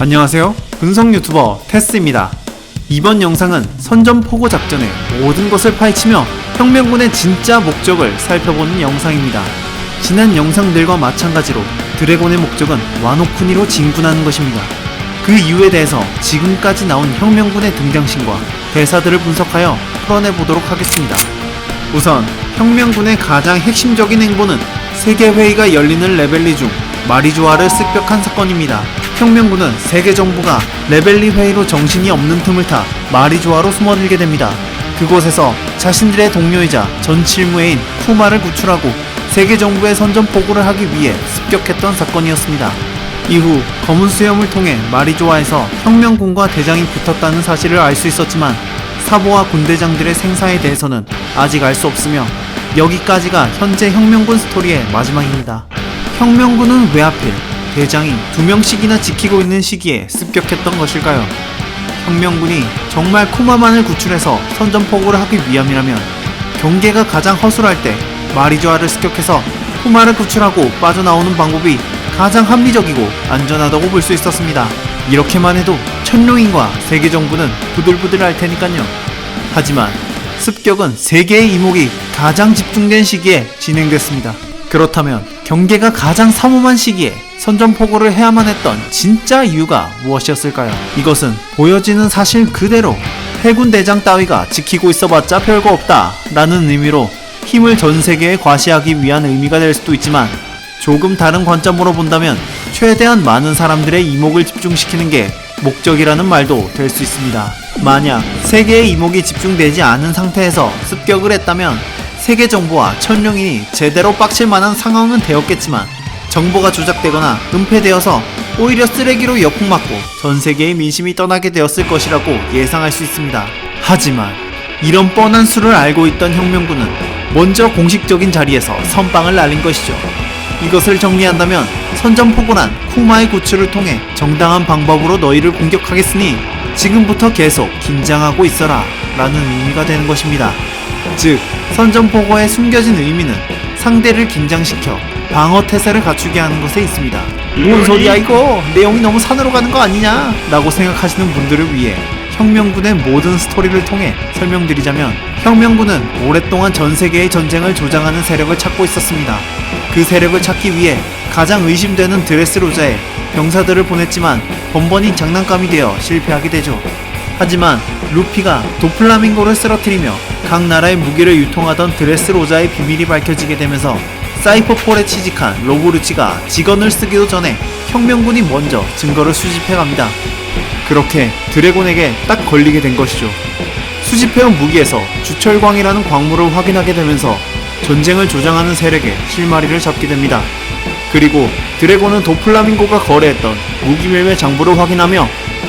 안녕하세요, 분석 유튜버 테스입니다. 이번 영상은 선전포고 작전의 모든 것을 파헤치며 혁명군의 진짜 목적을 살펴보는 영상입니다. 지난 영상들과 마찬가지로 드래곤의 목적은 와노쿠니로 진군하는 것입니다. 그 이유에 대해서 지금까지 나온 혁명군의 등장신과 대사들을 분석하여 풀어내보도록 하겠습니다. 우선 혁명군의 가장 핵심적인 행보는 세계회의가 열리는 레벨리 중 마리조아를 습격한 사건입니다. 혁명군은 세계정부가 레벨리 회의로 정신이 없는 틈을 타 마리조아로 숨어들게 됩니다. 그곳에서 자신들의 동료이자 전 실무회인 쿠마를 구출하고 세계정부의 선전포고를 하기 위해 습격했던 사건이었습니다. 이후 검은 수염을 통해 마리조아에서 혁명군과 대장이 붙었다는 사실을 알 수 있었지만 사보와 군대장들의 생사에 대해서는 아직 알 수 없으며 여기까지가 현재 혁명군 스토리의 마지막입니다. 혁명군은 왜 하필 대장이 2명씩이나 지키고 있는 시기에 습격했던 것일까요? 혁명군이 정말 쿠마만을 구출해서 선전포고를 하기 위함이라면 경계가 가장 허술할 때 마리조아를 습격해서 쿠마를 구출하고 빠져나오는 방법이 가장 합리적이고 안전하다고 볼 수 있었습니다. 이렇게만 해도 천룡인과 세계정부는 부들부들할 테니까요. 하지만 습격은 세계의 이목이 가장 집중된 시기에 진행됐습니다. 그렇다면 경계가 가장 삼엄한 시기에 선전포고를 해야만 했던 진짜 이유가 무엇이었을까요? 이것은 보여지는 사실 그대로 해군 대장 따위가 지키고 있어봤자 별거 없다 라는 의미로 힘을 전 세계에 과시하기 위한 의미가 될 수도 있지만 조금 다른 관점으로 본다면 최대한 많은 사람들의 이목을 집중시키는 게 목적이라는 말도 될 수 있습니다. 만약 세계의 이목이 집중되지 않은 상태에서 습격을 했다면 세계 정보와 천룡인이 제대로 빡칠 만한 상황은 되었겠지만 정보가 조작되거나 은폐되어서 오히려 쓰레기로 역풍맞고 전 세계의 민심이 떠나게 되었을 것이라고 예상할 수 있습니다. 하지만 이런 뻔한 수를 알고 있던 혁명군은 먼저 공식적인 자리에서 선빵을 날린 것이죠. 이것을 정리한다면 선전포고란 쿠마의 구출을 통해 정당한 방법으로 너희를 공격하겠으니 지금부터 계속 긴장하고 있어라 라는 의미가 되는 것입니다. 즉 선전포고의 숨겨진 의미는 상대를 긴장시켜 방어태세를 갖추게 하는 것에 있습니다. 뭔 소리야 이거, 내용이 너무 산으로 가는 거 아니냐 라고 생각하시는 분들을 위해 혁명군의 모든 스토리를 통해 설명드리자면 혁명군은 오랫동안 전 세계의 전쟁을 조장하는 세력을 찾고 있었습니다. 그 세력을 찾기 위해 가장 의심되는 드레스로자에 병사들을 보냈지만 번번이 장난감이 되어 실패하게 되죠. 하지만 루피가 도플라밍고를 쓰러뜨리며 각 나라의 무기를 유통하던 드레스로자의 비밀이 밝혀지게 되면서 사이퍼폴에 취직한 로보루치가 직언을 쓰기도 전에 혁명군이 먼저 증거를 수집해갑니다. 그렇게 드래곤에게 딱 걸리게 된 것이죠. 수집해온 무기에서 주철광이라는 광물을 확인하게 되면서 전쟁을 조장하는 세력의 실마리를 잡게 됩니다. 그리고 드래곤은 도플라밍고가 거래했던 무기 매매 장부를 확인하며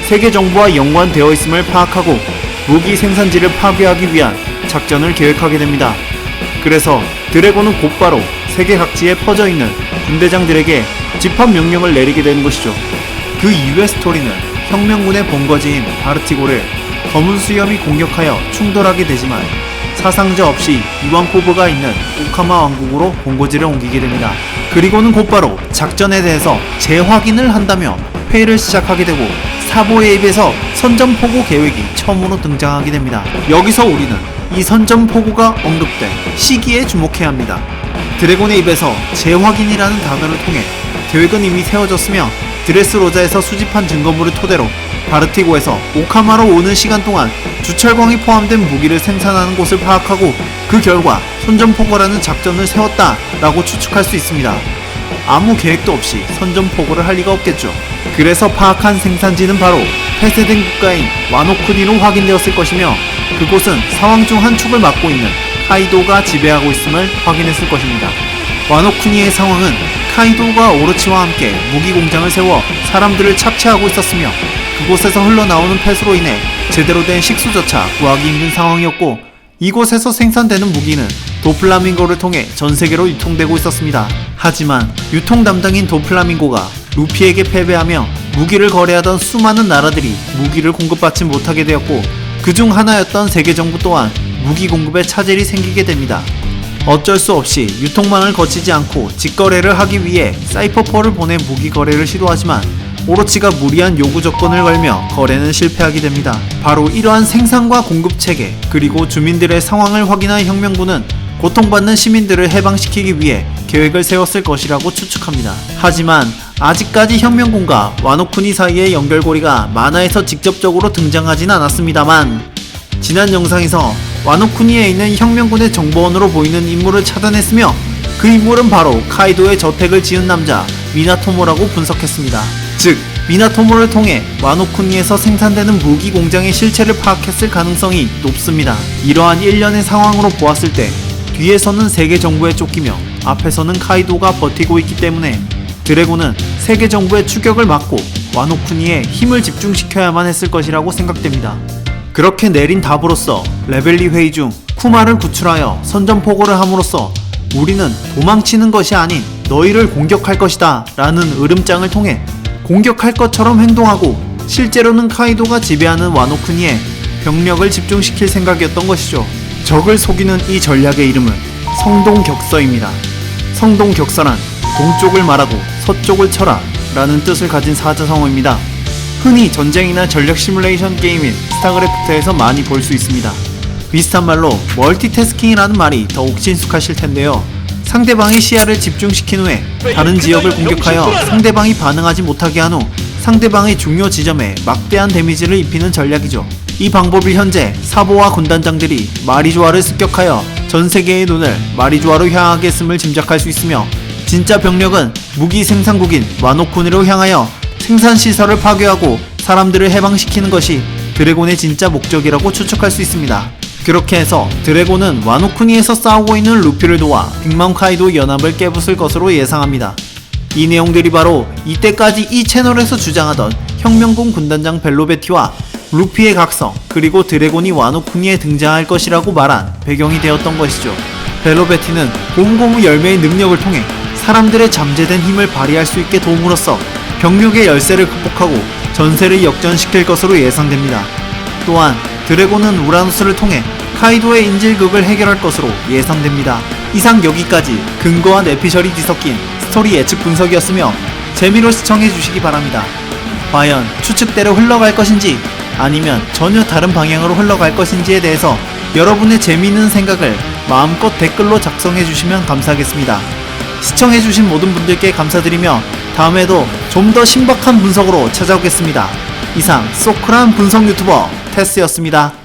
세계 정부와 연관되어 있음을 파악하고 무기 생산지를 파괴하기 위한 작전을 계획하게 됩니다. 그래서 드래곤은 곧바로 세계 각지에 퍼져 있는 군대장들에게 집합 명령을 내리게 되는 것이죠. 그 이후의 스토리는 혁명군의 본거지인 바르티고를 검은 수염이 공격하여 충돌하게 되지만 사상자 없이 이완코브가 있는 오카마 왕국으로 본거지를 옮기게 됩니다. 그리고는 곧바로 작전에 대해서 재확인을 한다며 회의를 시작하게 되고 사보의 입에서 선전포고 계획이 처음으로 등장하게 됩니다. 여기서 우리는 이 선전포고가 언급된 시기에 주목해야 합니다. 드래곤의 입에서 재확인이라는 단어를 통해 계획은 이미 세워졌으며 드레스로자에서 수집한 증거물을 토대로 바르티고에서 오카마로 오는 시간 동안 주철광이 포함된 무기를 생산하는 곳을 파악하고 그 결과 선전포고라는 작전을 세웠다 라고 추측할 수 있습니다. 아무 계획도 없이 선전포고를 할 리가 없겠죠. 그래서 파악한 생산지는 바로 폐쇄된 국가인 와노쿠니로 확인되었을 것이며 그곳은 상황 중 한 축을 맡고 있는 카이도가 지배하고 있음을 확인했을 것입니다. 와노쿠니의 상황은 카이도가 오로치와 함께 무기 공장을 세워 사람들을 착취하고 있었으며 그곳에서 흘러나오는 폐수로 인해 제대로 된 식수조차 구하기 힘든 상황이었고 이곳에서 생산되는 무기는 도플라밍고를 통해 전세계로 유통되고 있었습니다. 하지만 유통 담당인 도플라밍고가 루피에게 패배하며 무기를 거래하던 수많은 나라들이 무기를 공급받지 못하게 되었고 그중 하나였던 세계정부 또한 무기 공급에 차질이 생기게 됩니다. 어쩔 수 없이 유통망을 거치지 않고 직거래를 하기 위해 사이퍼폴을 보내 무기 거래를 시도하지만 오로치가 무리한 요구 조건을 걸며 거래는 실패하게 됩니다. 바로 이러한 생산과 공급 체계 그리고 주민들의 상황을 확인한 혁명군은 고통받는 시민들을 해방시키기 위해 계획을 세웠을 것이라고 추측합니다. 하지만 아직까지 혁명군과 와노쿠니 사이의 연결고리가 만화에서 직접적으로 등장하진 않았습니다만 지난 영상에서 와노쿠니에 있는 혁명군의 정보원으로 보이는 인물을 찾아냈으며 그 인물은 바로 카이도의 저택을 지은 남자 미나토모라고 분석했습니다. 즉 미나토모를 통해 와노쿠니에서 생산되는 무기 공장의 실체를 파악했을 가능성이 높습니다. 이러한 일련의 상황으로 보았을 때 뒤에서는 세계 정부에 쫓기며 앞에서는 카이도가 버티고 있기 때문에 드래곤은 세계 정부의 추격을 막고 와노쿠니에 힘을 집중시켜야만 했을 것이라고 생각됩니다. 그렇게 내린 답으로서 레벨리 회의 중 쿠마를 구출하여 선전포고를 함으로써 우리는 도망치는 것이 아닌 너희를 공격할 것이다 라는 으름장을 통해 공격할 것처럼 행동하고 실제로는 카이도가 지배하는 와노쿠니에 병력을 집중시킬 생각이었던 것이죠. 적을 속이는 이 전략의 이름은 성동격서입니다. 성동격서란 동쪽을 말하고 서쪽을 쳐라 라는 뜻을 가진 사자성어입니다. 흔히 전쟁이나 전략 시뮬레이션 게임인 스타크래프트에서 많이 볼 수 있습니다. 비슷한 말로 멀티태스킹이라는 말이 더욱 친숙하실 텐데요. 상대방의 시야를 집중시킨 후에 다른 지역을 공격하여 상대방이 반응하지 못하게 한 후 상대방의 중요 지점에 막대한 데미지를 입히는 전략이죠. 이 방법을 현재 사보와 군단장들이 마리조아를 습격하여 전 세계의 눈을 마리조아로 향하게 했음을 짐작할 수 있으며 진짜 병력은 무기 생산국인 와노쿠니로 향하여 생산시설을 파괴하고 사람들을 해방시키는 것이 드래곤의 진짜 목적이라고 추측할 수 있습니다. 그렇게 해서 드래곤은 와노쿠니에서 싸우고 있는 루피를 도와 빅맘 카이도 연합을 깨부술 것으로 예상합니다. 이 내용들이 바로 이때까지 이 채널에서 주장하던 혁명군 군단장 벨로베티와 루피의 각성 그리고 드래곤이 와노쿠니에 등장할 것이라고 말한 배경이 되었던 것이죠. 벨로베티는 고무고무 열매의 능력을 통해 사람들의 잠재된 힘을 발휘할 수 있게 도움으로써 병력의 열세를 극복하고 전세를 역전시킬 것으로 예상됩니다. 또한 드래곤은 우라노스를 통해 카이도의 인질극을 해결할 것으로 예상됩니다. 이상 여기까지 근거와 내피셜이 뒤섞인 스토리 예측 분석이었으며 재미로 시청해주시기 바랍니다. 과연 추측대로 흘러갈 것인지 아니면 전혀 다른 방향으로 흘러갈 것인지에 대해서 여러분의 재미있는 생각을 마음껏 댓글로 작성해주시면 감사하겠습니다. 시청해주신 모든 분들께 감사드리며 다음에도 좀 더 신박한 분석으로 찾아오겠습니다. 이상 소크란 분석 유튜버 테스였습니다.